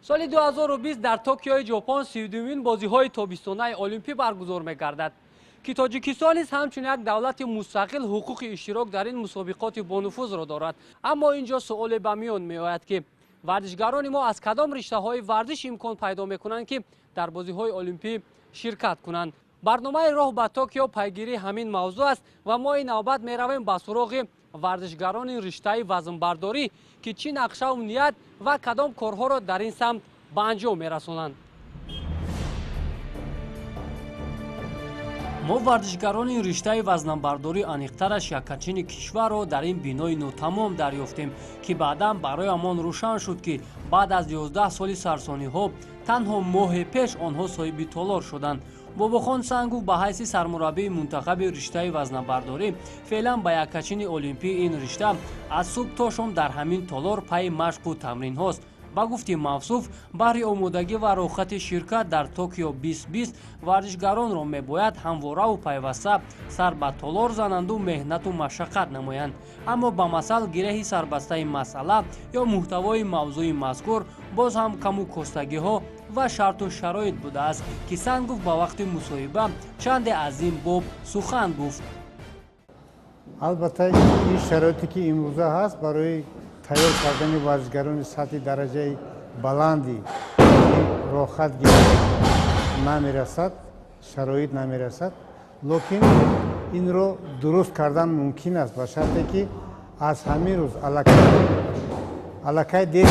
سال 2020 در توکیو ژاپن 32مین بازی‌های تابستانه المپیک برگزار می‌گردد که تاجیکستان نیز همچون یک دولت مستقل حقوق اشتراک در این مسابقات با نفوذ را دارد. اما اینجا سوال به میان می‌آید که ورزشکاران ما از کدام رشته‌های ورزش امکان پیدا می‌کنند که در بازی‌های المپیک شرکت کنند؟ برنامه راه به توکیو پیگیری همین موضوع است و ما این نوبت می‌رویم به سراغ ورزشکاران رشته وزنه‌برداری که چی نقشه و نیت و کدام کارها را در این سمت به انجام می‌رسانند. ما ورزشکاران رشته وزنه‌برداری انیق‌ترش یک کچین کشور را در این بینای ناتمام دریافتیم که بعداً برایمان روشن شد که بعد از 11 سال سرسانی‌ها تنها ماه پیش آنها صاحب تالار شدند. باباخان سنگو به حیث سرمربی منتخب رشته وزنه‌برداری فعلا به یک کچین المپیک این رشته از صبح تا شام در همین تالار پای مشق و تمرین هاست. با گفته موصوف برای آمادگی و راحت شرکت در توکیو 2020 ورزشکاران را میباید همواره و پیوسته سر به تالار زنند و مهنت و مشقت نمایند. اما با مثل گره سربسته مسئله یا محتوای موضوع مذکور باز هم کم و کاستگی ها و شرط و شرایط بوده است که سنگوف با وقت مصاحبه چند از این باب سخن گفت. البته این شرایطی که امروزه هست برای تیار کردن ورزشکاران سطح درجه بلندی راحت گرفت نمیرسد، شرایط نمیرسد، لیکن این رو درست کردن ممکن است با شرطی که از همین روز علاقه دیگه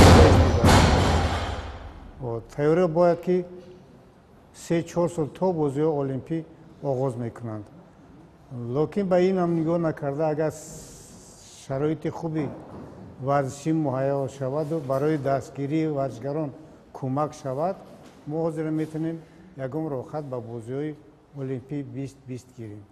و تیاری باید که 3-4 سال تا بازی المپیک آغاز میکنند. لیکن به این هم نگاه نکرده اگر شرایط خوبی ورزشی مهیا شود و برای دستگیری ورزشکاران کمک شود ما حاضر میتونیم یکم راحت به بازی‌های المپیک 2020 گیریم.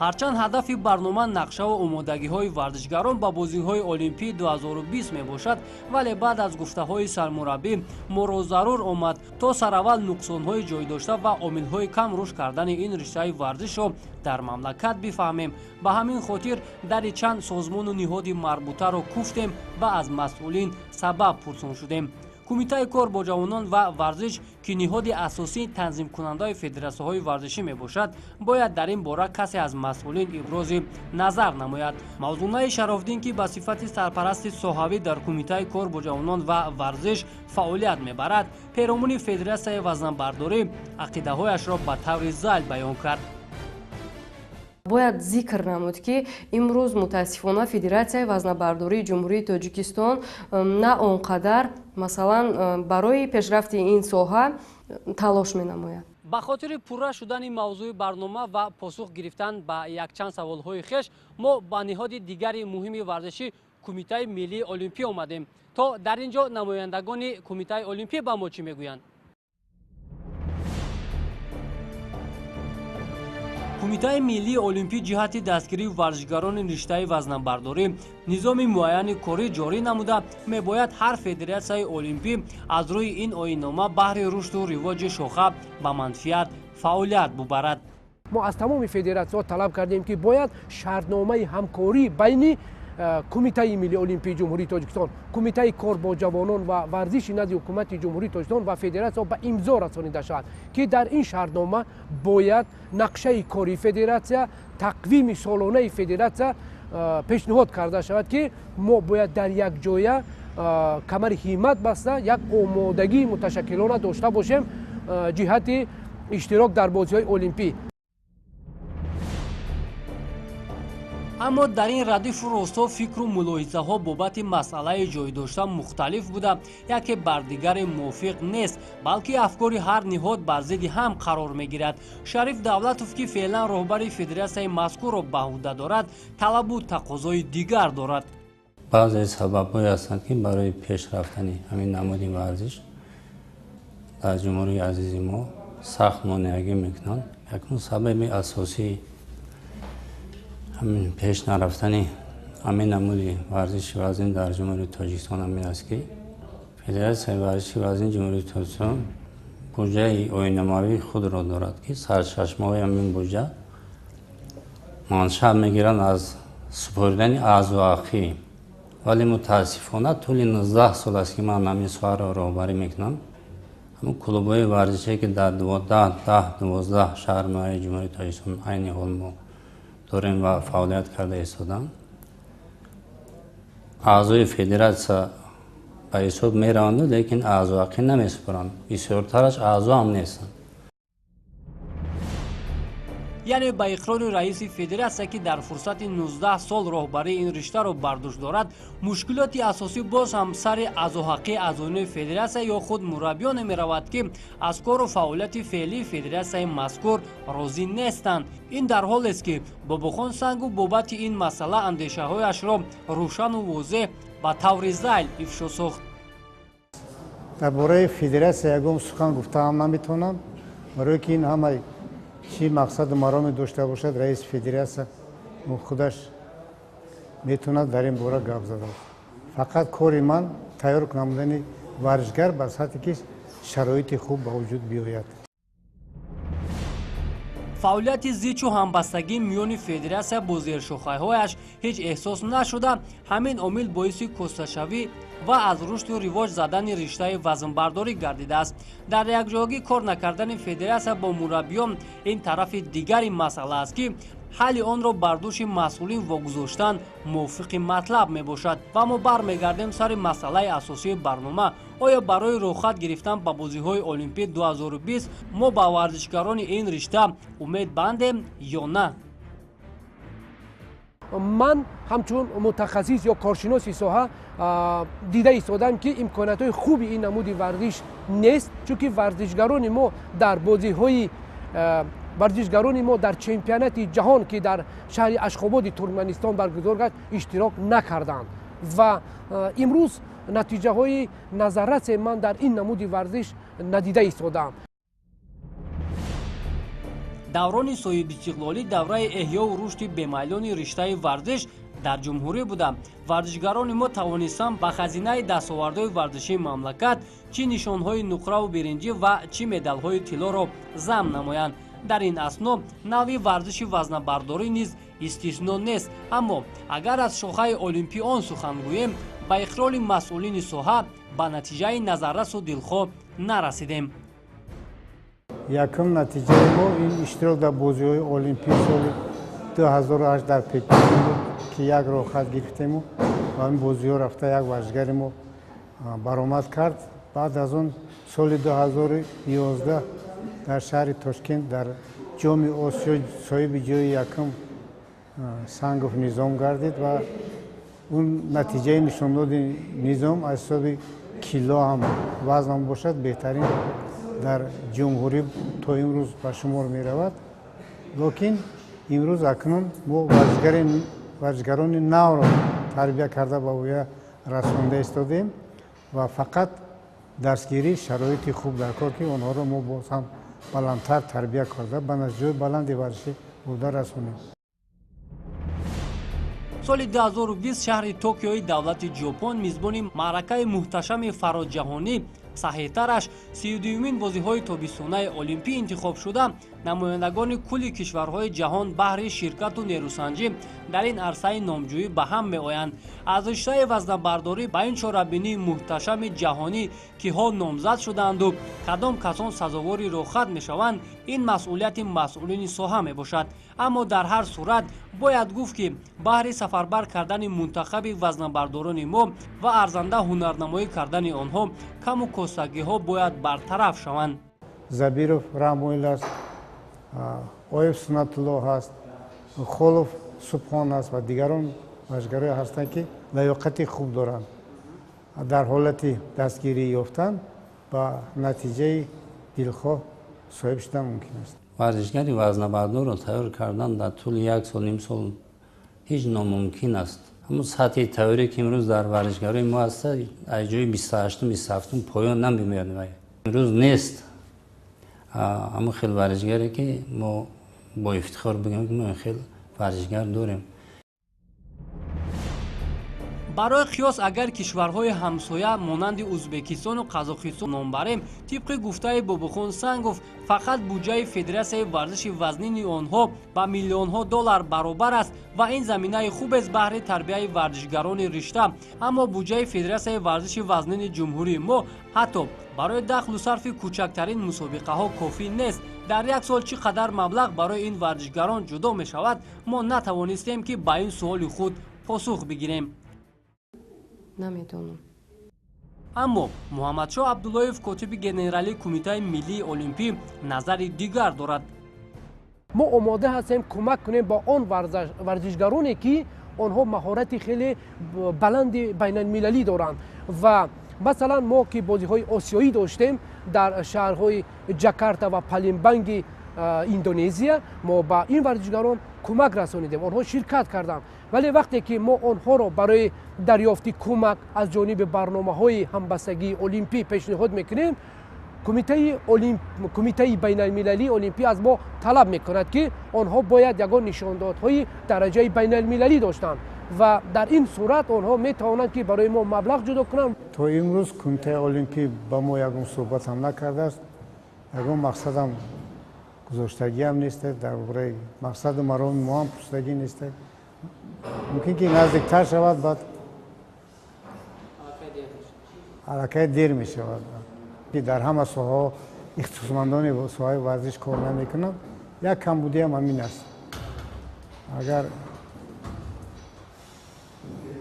هرچند هدف برنامه نقشه و آمادگی‌های ورزشکاران با بازی‌های المپیک 2020 میباشد، ولی بعد از گفته‌های سرمربی ما را ضرور آمد تا سراول نقصان‌های جای داشته و عامل‌های کم رشد کردن این رشته ورزش را در مملکت بفهمیم. به همین خاطر در چند سازمان و نهاد مربوطه را کوفتیم و از مسئولین سبب پرسان شدیم. کمیته کار با جوانان و ورزش که نهاد اساسی تنظیم کننده فدراسیون‌های ورزشی میباشد باید در این باره کسی از مسئولین ابراز نظر نماید. موضوع شرافدین که به صفت سرپرست صحابی در کمیته کار با جوانان و ورزش فعالیت میبرد پیرامون فدراسیون وزنه‌برداری عقیده‌هایش را به طور ذیل بیان کرد. باید ذکر نمود که امروز متاسفانه فدراسیون وزنه‌برداری جمهوری تاجیکستان نه آنقدر مثلا برای پیشرفت این ساحه تلاش می‌نماید. به خاطر پوره شدن موضوع برنامه و پاسخ گرفتن به یک چند سوال‌های خویش ما به نهاد دیگری مهم ورزشی کمیته ملی المپیک آمدیم تا در اینجا نمایندگان کمیته المپیک به ما چی میگویند. کمیته ملی المپیک جهت دستگیری ورزشکاران رشته وزنه‌برداری نظام معین کاری جاری نموده میباید هر فدراسیون المپیک از روی این آیین‌نامه بهر رشد و رواج شاخه به منفعت فعالیت ببرد. ما از تمام فدراسیون طلب کردیم که باید شرطنامه همکاری بین کمیته ملی المپیک جمهوری تاجیکستان، کمیته کار با جوانان و ورزش نزد حکومت جمهوری تاجیکستان و فدراسیون به امضا رسانیده شود که در این شرطنامه باید نقشه کاری فدراسیون، تقویم سالانه فدراسیون پیشنهاد کرده شود که ما باید در یک جای کمر همت بسته یک آمادگی متشکلانه داشته باشیم جهت اشتراک در بازی‌های المپیک. اما در این ردیف و راستا فکر و ملاحظه ها بابت مسئله جای داشته مختلف بوده، یکی بر دیگر موافق نیست بلکه افکار هر نهاد بر ضد هم قرار میگیرد. شریف دولتوف که فعلا راهبر فدراسیون مذکور را به عهده دارد طلب و تقاضای دیگر دارد. بعضی سبب‌های هستند که برای پیش رفتن همین نماد ورزش در جمهوری عزیز ما سخت مانعی میکنند. یکم سبب اساسی همین پیش نرفتن همین نمود ورزش وزن در جمهوری تاجیکستان همین است که فدراسیون ورزش وزن جمهوری تاجیکستان بودجه آیین‌نمایی خود را دارد که سرچشمه‌های همین بودجه منشأ میگیرند از سپردن اعضاء اخی ولی متاسفانه طول 19 سال است که من همین سوار راهبری میکنم. همون کلوب‌های ورزشی که در 12 شهر مای جمهوری تاجیکستان عین حال ما داریم و فعالیت کرده ایستادم. اعضای فدراسیون به حساب میروند لیکن اعضا نمیسپرند. بسیارترش اعضا هم نیستند. یعنی با اقرار رئیس فدراسیون که در فرصت 19 سال راهبری این رشته را برداشت دارد، مشکلات اساسی باز هم سر اعضاحقی اعضایان فدراسیون یا خود مربیان می رود که از کار و فعالیت فعلی فدراسیون مذکور راضی نیستند. این در حالی است که باباخان سنگو بابت این مسئله اندیشه هایش را روشن و واضح با طور ذیل افشا ساخت. درباره فدراسیون یکم سخن گفتم نمیتونم، برای که این همه چی مقصد مرام داشته باشد رئیس فدراسیون خودش میتونه در این باره گپ زده. فقط کار من تیار نمودن ورزشگر به سطحی که شرایط خوب به وجود بیاید. فعالیت زیچ و همبستگی میان فدراسیون با زیرشاخه‌هایش هیچ احساس نشده، همین عامل باعث کستشوی و از رشد و رواج زدن رشته وزنبرداری گردیده است. در یک جایی کار نکردن فدراسیون با مربیان این طرف دیگری مسئله است که حل آن را بر دوش مسئولین واگذاشتن موافق مطلب می باشد و ما برمیگردیم سر مسئله اساسی برنامه. آیا برای رخصت گرفتن به بازی‌های المپیک 2020 ما با ورزشکاران این رشته امید بندیم یا نه؟ من همچون متخصص یا کارشناس ساحه دیده ایستادم که امکانات خوب این نمود ورزش نیست، چون که ورزشگران ما در بازی‌های ورزشگران ما در چمپیونات جهان که در شهر اشخاباد ترکمنستان برگزار گشت اشتراک نکردند و امروز نتیجه های نظارت من در این نمود ورزش ندیده ایستادم. دوران صاحب استقلالی دوره احیا و رشد بمیلان رشته ورزش در جمهوری بودم. ورزشگران ما توانستند به خزینه دستاوردهای ورزشی مملکت چه نشانهای نقره و برنجی و چه مدالهای طلا را ضم نمایند. در این اسنا نوع ورزش وزنه‌برداری نیز استثنا نیست. اما اگر از شاخه المپی آن سخن گوییم، با اقرار مسئولین ساحه به نتیجه نظررس و دلخواه نرسیدیم. یکم نتیجه ما این اشتراک در بازی‌های المپیک سال 2008 در پکین بود که یک رخصت گرفتیم و این بازی‌ها رفته یک ورزشگر ما برآمد کرد. بعد از اون سال 2011 در شهر تاشکند در جام آسیا صاحب جای یکم سنگوف نظام گردید و اون نتیجه نشان داد نظام از حساب کیلو هم وزن باشد بهترین در جمهوری تا امروز به شمار می رود. لیکن امروز اکنون ما ورزشگران نو را تربیت کرده به اویا رسانده ایستادیم و فقط درسگیری شرایط خوب در کار که آنها را ما باز هم بلندتر تربیت کرده به نتیجه بلند ورزشی بوده رسانیم. سال 2020 شهر توکیوی دولت ژاپن میزبان معرکه محتشم فراجهانی صحیح‌ترش 32مین بازی‌های تابستانه المپی انتخاب شده. نمایندگان کل کشورهای جهان بهر شرکت و نیروسنجی در این عرصه نامجویی به هم می‌آیند. از رشته وزنه‌برداری به این چاره‌بینی محتشم جهانی که ها نامزد شدند و کدام کسان سزاوار رخصت می‌شوند، این مسئولیت مسئولین ساحه میباشد. اما در هر صورت باید گفت که بهر سفربر کردن منتخب وزنه‌برداران ما و ارزنده هنرنمایی کردن آنها کم و کاستگی‌ها باید برطرف شوند. زبیرов رامویل است، اویف سنت‌الله است، خولوف سبحان است و دیگران ورزشگران هستند که لیاقت خوب دارند. در حالت دستگیری یافتن با نتیجه دلخواه صاحب شدن ممکن است. ورزشگری وزنه‌بردار را تیار کردن در طول یک سال نیم سال هیچ ناممکن است. اما سطح تئوری که امروز در ورزشگری ما است از جای 28-27 پایان نمی‌آید. امروز نیست. اما خیلی ورزشگری که ما با افتخار بگیم که ما خیلی ورزشگر داریم. барои қиёс агар кишварҳои ҳамсоя монанди ӯзбекистону қазоқистон ном барем, тибқи гуфтаи Бобухон Сангов, фақат буҷаи Федератсияи варзиши вазнини онҳо ба миллионҳо доллар баробар аст ва ин заминаи хубест баҳри тарбияи варзишгарони ришта. Аммо буҷаи Федератсияи варзиши вазнини ҷумҳурии мо ҳатто барои дахлу сарфи кӯчактарин мусобиқаҳо кофӣ нест. Дар як сол чӣ қадар маблағ барои ин варзишгарон ҷудо мешавад, мо натавонистем ки ба ин суоли худ посух бигирем. намедонам. аммо муҳаммадшоҳ абдуллоев, котиби генералии кумитаи миллии олимпӣ, назари дигар дорад. мо омода ҳастем кӯмак кунем ба он варзишгароне ки онҳо маҳорати хеле баланди байналмилалӣ доранд. Ва масалан мо ки бозиҳои осиёӣ доштем дар шаҳрҳои ҷакарта ва палембанги индонезия, мо ба ин варзишгарон кӯмак расонидем, онҳо ширкат карданд. вале вақте ки мо онҳоро барои дарёфти кӯмак аз ҷониби барномаҳои ҳамбастагии олимпӣ пешниҳод мекунем, кумитаи байналмилалии олимпӣ аз мо талаб мекунад ки онҳо бояд ягон нишондодҳои дараҷаи байналмилалӣ доштанд ва дар ин сурат онҳо метавонанд ки барои мо маблағ ҷудо кунанд. то имрӯз кумитаи олимпӣ ба мо ягон суҳбатам накардааст, ягон мақсадам гузоштагиам нестед, дар бораи мақсаду мароми мо ҳам пурсидагӣ нестед. мумкин ки наздиктар шавад, баъд аллакай дер мешавад ки дар ҳама соҳаҳо ихтисосмандони соҳаи варзиш кор намекунанд. як камбудиам ҳамин аст. агар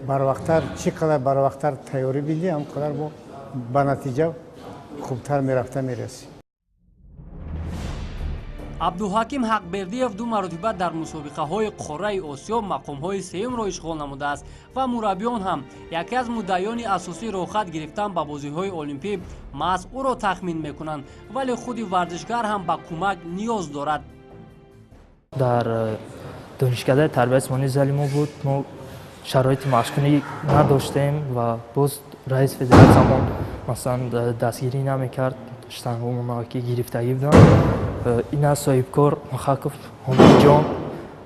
барвақттар чӣ қадар барвақттар тайёрӣ бидӣ, ҳам қадар мо ба натиҷа хубтар мерафта мерасем. абдуҳаким ҳақбердиев ду маротиба дар мусобиқаҳои қораи осиё мақомҳои сеюмро ишғол намудааст ва мураббиён ҳам яке аз муддаиёни асосии рохат гирифтан ба бозиҳои олимпӣ маҳз ӯро тахмин мекунанд, вале худи варзишгар ҳам ба кӯмак ниёз дорад. дар донишгаҳи тарбияти исмоилӣ зали мо буд, мо шароити машқкунӣ надоштем ва боз раис федератсиямон масалан дастгирӣ намекард, штангҳои ки гирифтагӣ буданд. ин аз соҳибкор Махаков Ҳомидҷон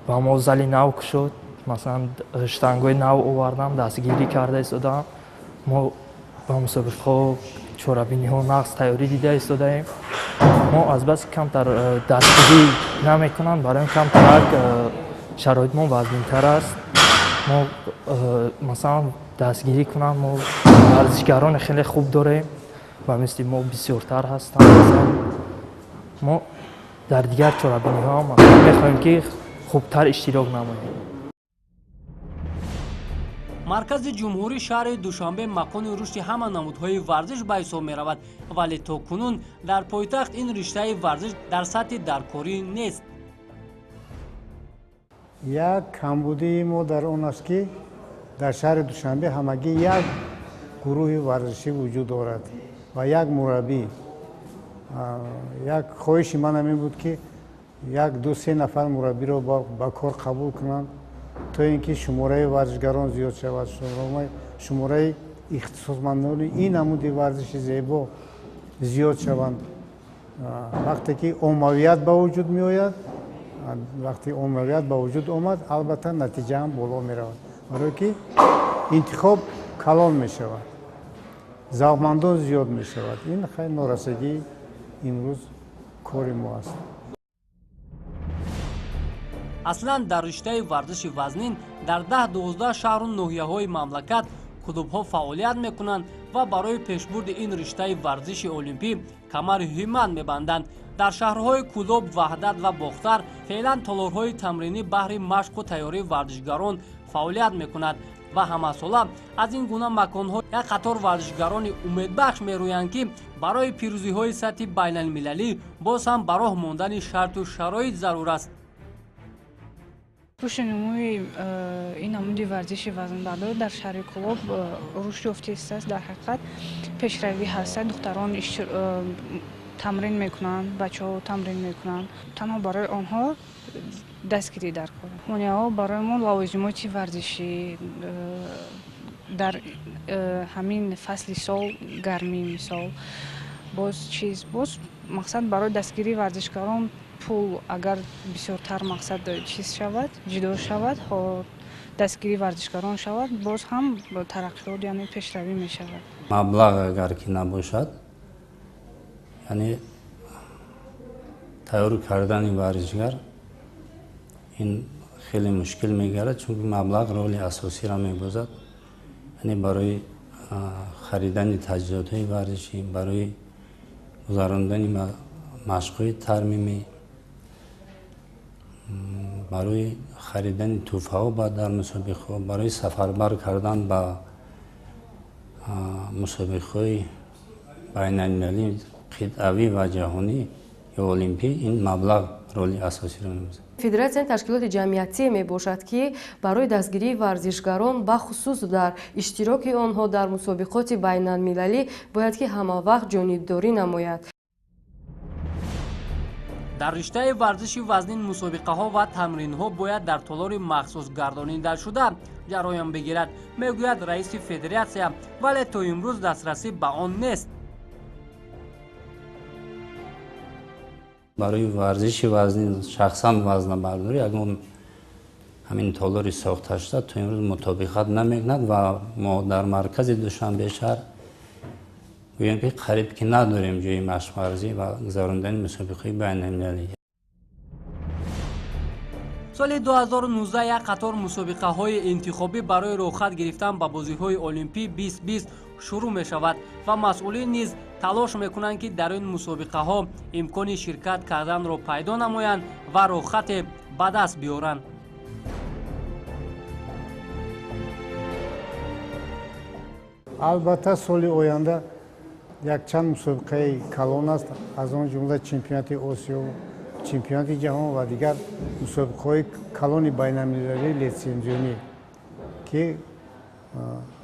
ба мо зали нав кушод, масалан штангҳои нав овардам, дастгирӣ карда истодаам. мо ба мусобиқаҳо чорабиниҳо нақз тайёрӣ дида истодаем. мо азбаси камтар дастгирӣ намекунанд, барои камтарак шароит мо вазнинтар аст. мо масалан дастгирӣ кунанд, мо варзишгарони хеле хуб дорем ва мисли мо бисёртар ҳастанд. мо дар дигар чорабиниҳо мехоҳем ки хубтар иштирок намоем. маркази ҷумҳурии шаҳри душанбе макони рушди ҳама намудҳои варзиш ба ҳисоб меравад, вале то кунун дар пойтахт ин риштаи варзиш дар сатҳи даркорӣ нест. як камбудии мо дар он аст ки дар шаҳри душанбе ҳамагӣ як гурӯҳи варзишӣ вуҷуд дорад ва як мураббӣ. як хоҳиши манам ин буд ки як ду се нафар мураббиро ба кор қабул кунанд, то ин ки шумораи варзишгарон зиёд шавад, шумораи ихтисосмандони ин намуди варзиши зебо зиёд шаванд. вақте ки оммавият ба вуҷуд меояд, вақти оммавият ба вуҷуд омад, албатта натиҷа ҳам боло меравад, барое ки интихоб калон мешавад, завқмандон зиёд мешавад. ин хеле норасагии имрӯз кори мо аст. аслан дар риштаи варзиши вазнин дар 10-12 шаҳру ноҳияҳои мамлакат клубҳо фаъолият мекунанд ва барои пешбурди ин риштаи варзиши олимпӣ камари ҳиммат мебанданд. дар шаҳрҳои Кӯлоб, Ваҳдат ва Бохтар феълан толорҳои тамринӣ баҳри машқу тайёрии варзишгарон фаъолият мекунад ва ҳамасола аз ин гуна маконҳо як қатор варзишгарони умедбахш мерӯянд ки барои пирӯзиҳои сатҳи байналмилалӣ боз ҳам ба роҳ мондани шарту шароит зарур аст. рушди намӯи ин намуди варзиши вазнбардорӣ дар шаҳри Кӯлоб рушд ёфтааст. дар ҳақиқат пешравӣ ҳаст. духтарон тамрин мекунанд, бачаҳо тамрин мекунанд. танҳо барои онҳо дастгирӣ дар кор. монеаҳо барои мо лавозимоти варзишӣ дар ҳамин фасли сол, гармӣ мисол боз мақсад барои дастгирии варзишгарон пул агар бисёртар мақсад чиз шавад, ҷудо шавад, дастгири варзишгарон шавад, боз ҳам тараққиёт яъне пешравӣ мешавад. маблағ агар ки набошад, яъне тайёр кардани варзишгар ин хеле мушкил мегардад, чунки маблағ роли асосиро мебозад, яъне барои харидани таҷҳизотҳои варзишӣ, барои гузарондани машқҳои тармимӣ, барои харидани тӯҳфаҳо дар мусобиқаҳо, барои сафарбар кардан ба мусобиқаҳои байналмилалӣ, қитъавӣ ва ҷаҳонӣ ё олимпӣ, ин маблағ роли асосиро мебозад. федератсияи ташкилоти ҷамъиятие мебошад ки барои дастгирии варзишгарон бахусус дар иштироки онҳо дар мусобиқоти байналмилалӣ бояд ки ҳамавақт ҷонибдорӣ намояд. дар риштаи варзиши вазнин мусобиқаҳо ва тамринҳо бояд дар толори махсус гардонидашуда ҷароян бигирад, мегӯяд раиси федератсия, вале то имрӯз дастрасӣ ба он нест. барои варзиши вазнин, шахсан вазнабардорӣ, ягон ҳамин толори сохта шуда то имрӯз мутобиқат намекунад ва мо дар маркази душанбешаҳр гӯем ки қариб ки надорем ҷои машқварзӣ ва гузарондани мусобиқаҳои байналмилалӣ. соли 2019 як қатор мусобиқаҳои интихобӣ барои рохат гирифтан ба бозиҳои олимпӣ 2020 шурӯъ мешавад ва масъулин низ талош мекунанд ки дар ин мусобиқаҳо имкони ширкат карданро пайдо намоянд ва рохате ба даст биёранд. албатта соли оянда якчанд мусобиқаи калон аст, аз он ҷумла чемпионати осиё, чемпионати ҷаҳон ва дигар мусобиқаҳои калони байналмилалии литсензионӣ ки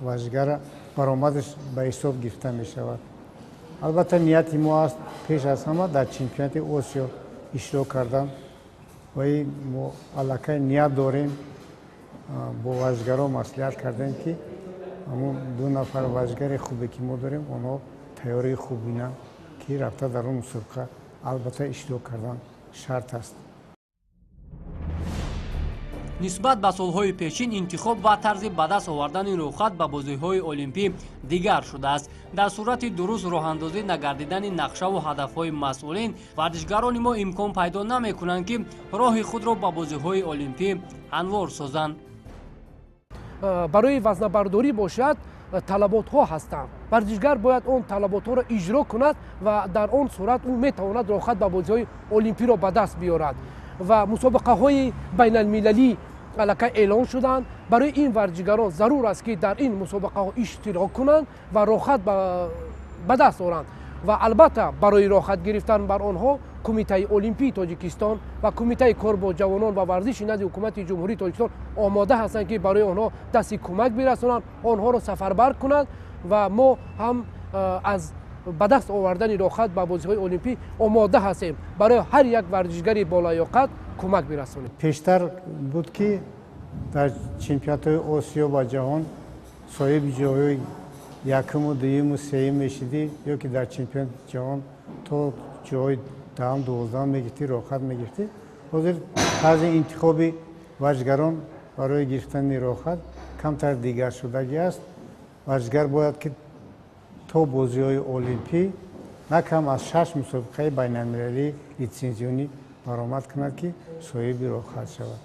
варзишгар баромадаш ба ҳисоб гирифта мешавад. албатта нияти мо аст пеш аз ҳама дар чемпионати осиё иштирок кардан ва мо аллакай ният дорем бо варзишгарон маслиҳат кардем ки ҳамун 2 нафар варзишгари хубе ки мо дорем онҳо тайёрии хуб бинанд ки рафта дар он мусобиқа албатта иштирок кардан шарт аст. нисбат ба солҳои пешин интихоб ва тарзи ба даст овардани рохат ба бозиҳои олимпӣ дигар шудааст. дар сурати дуруст роҳандозӣ нагардидани нақшаву ҳадафҳои масъулин, варзишгарони мо имкон пайдо намекунанд ки роҳи худро ба бозиҳои олимпӣ ҳамвор созанд. барои вазнабардорӣ бошад, талаботҳо ҳастанд. варзишгар бояд он талаботҳоро иҷро кунад ва дар он сурат ӯ метавонад рохат ба бозиҳои олимпиро ба даст биёрад. ва мусобиқаҳои байналмилалӣ аллакай эълон шуданд. барои ин варзишгарон зарур аст ки дар ин мусобиқаҳо иштирок кунанд ва рохат ба даст оранд. ва албатта барои рохат гирифтан бар онҳо кумитаи олимпии тоҷикистон ва кумитаи кор бо ҷавонон ва варзиши назди ҳукумати ҷумҳурии тоҷикистон омода ҳастанд ки барои онҳо дасти кӯмак бирасонанд, онҳоро сафарбар кунанд ва мо ҳам аз ба даст овардани рохат ба бозиҳои олимпӣ омода ҳастем барои ҳар як варзишгари болаёқат кӯмак бирасонем. пештар буд ки дар чемпионатҳои осиё ва ҷаҳон соҳиби ҷойҳои якуму дуюму сеюм мешидӣ ё ки дар чемпионати ҷаҳон то ҷойи даҳам дувоздаҳам мегирифтӣ, рохат мегирифтӣ. ҳозир тарзи интихоби варзишгарон барои гирифтани рохат камтар дигаршудагӣ аст. варзишгар бояд ки то бозиҳои олимпӣ на кам аз 6 мусобиқаи байналмилалии литсензионӣ баромад кунад ки соҳиби рохат шавад.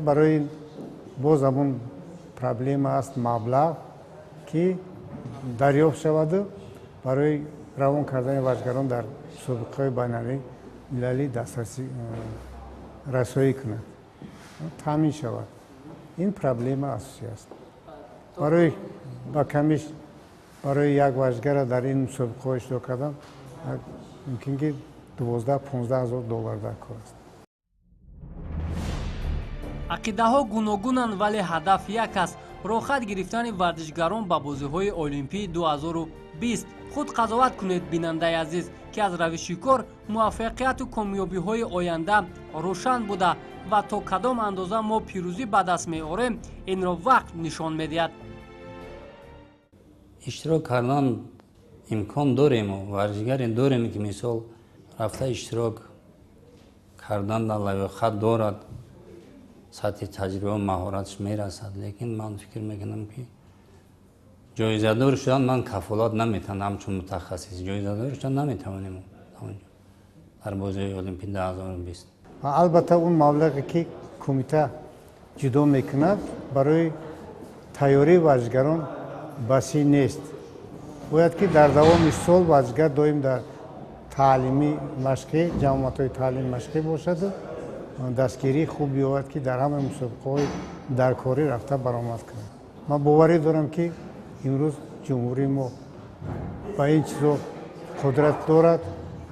барои боз ҳамун проблема аст маблағ ки дарёфт шаваду барои равон кардани варзишгарон дар мусобиқаҳои байналмилалӣ дастрасӣ расоӣ кунад, таъмин шавад. ин проблема асосӣ аст. барои ба камиш барои як варзишгара дар ин мусобиқаҳо иштирок кардан мумкин ки 12-15 ҳазор доллар дар кор аст. ақидаҳо гуногунанд, вале ҳадаф як аст: рохат гирифтани варзишгарон ба бозиҳои олимпии 2020. худ қазоват кунед, бинандаи азиз, ки аз равиши кор муваффақияту комёбиҳои оянда рӯшан буда ва то кадом андоза мо пирӯзӣ ба даст меорем, инро вақт нишон медиҳад. иштирок кардан имкон дорем, варзишгаре дорем ки мисол рафта иштирок кардан дар лавиқат дорад, сатҳи таҷриба ва маҳоратш мерасад, лекин ман фикр мекунам ки ҷоизадор шудан ман кафолат наметавонам, ҳамчун мутахассис ҷоизадор шудан наметавонем дар бозии олимпии 2020. албатта он маблағе ки кумита ҷудо мекунад барои тайёрии варзишгарон басӣ нест. бояд ки дар давоми сол варзишгар доим дар таълими машқӣ ҷамъиятҳои таълими машқӣ бошаду дастгирии хуб ёбад ки дар ҳамаи мусобиқаҳои даркорӣ рафта баромад кунад. ман боварӣ дорам ки имрӯз ҷумҳурии мо ба ин чизо қудрат дорад,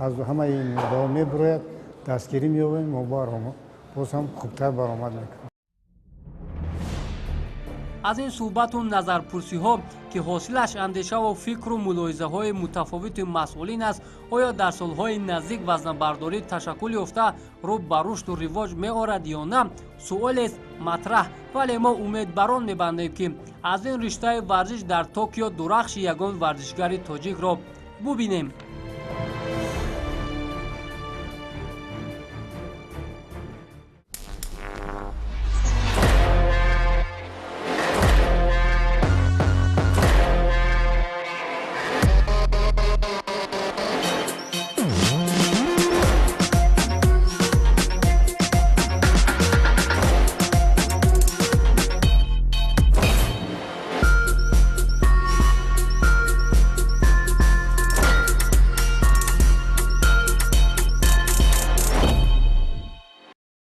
аз ҳамаи муддао мебурояд, дастгирӣ меёбем, мо боз ҳам хубтар баромад мекунем. аз ин суҳбату назарпурсиҳо ки ҳосилаш андешаву фикру мулоҳизаҳои мутафовити масъулин аст, оё дар солҳои наздик вазнабардорӣ ташаккул ёфта рӯ ба рушду ривоҷ меорад ё на, суолест матраҳ, вале мо умедбарон мебандем ки аз ин риштаи варзиш дар Токио дурахши ягон варзишгари тоҷикро бубинем.